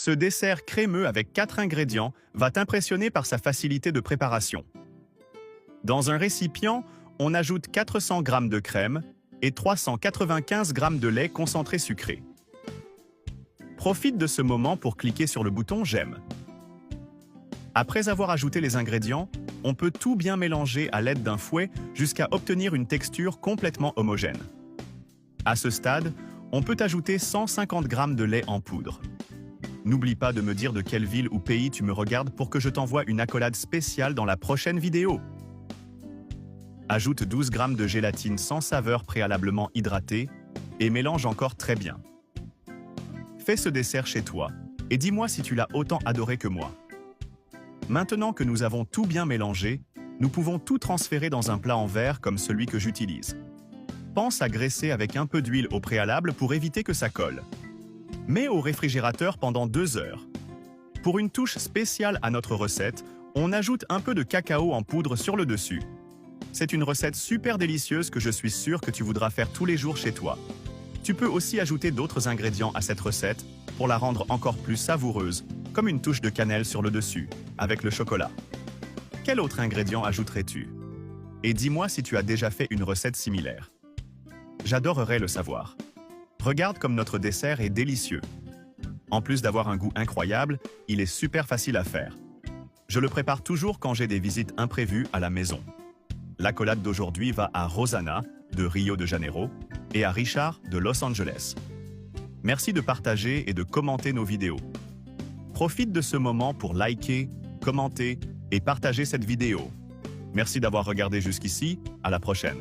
Ce dessert crémeux avec 4 ingrédients va t'impressionner par sa facilité de préparation. Dans un récipient, on ajoute 400 g de crème et 395 g de lait concentré sucré. Profite de ce moment pour cliquer sur le bouton « J'aime ». Après avoir ajouté les ingrédients, on peut tout bien mélanger à l'aide d'un fouet jusqu'à obtenir une texture complètement homogène. À ce stade, on peut ajouter 150 g de lait en poudre. N'oublie pas de me dire de quelle ville ou pays tu me regardes pour que je t'envoie une accolade spéciale dans la prochaine vidéo. Ajoute 12 g de gélatine sans saveur préalablement hydratée et mélange encore très bien. Fais ce dessert chez toi et dis-moi si tu l'as autant adoré que moi. Maintenant que nous avons tout bien mélangé, nous pouvons tout transférer dans un plat en verre comme celui que j'utilise. Pense à graisser avec un peu d'huile au préalable pour éviter que ça colle. Mets au réfrigérateur pendant 2 heures. Pour une touche spéciale à notre recette, on ajoute un peu de cacao en poudre sur le dessus. C'est une recette super délicieuse que je suis sûr que tu voudras faire tous les jours chez toi. Tu peux aussi ajouter d'autres ingrédients à cette recette pour la rendre encore plus savoureuse, comme une touche de cannelle sur le dessus, avec le chocolat. Quel autre ingrédient ajouterais-tu? Et dis-moi si tu as déjà fait une recette similaire. J'adorerais le savoir. Regarde comme notre dessert est délicieux. En plus d'avoir un goût incroyable, il est super facile à faire. Je le prépare toujours quand j'ai des visites imprévues à la maison. L'accolade d'aujourd'hui va à Rosanna, de Rio de Janeiro, et à Richard, de Los Angeles. Merci de partager et de commenter nos vidéos. Profite de ce moment pour liker, commenter et partager cette vidéo. Merci d'avoir regardé jusqu'ici, à la prochaine.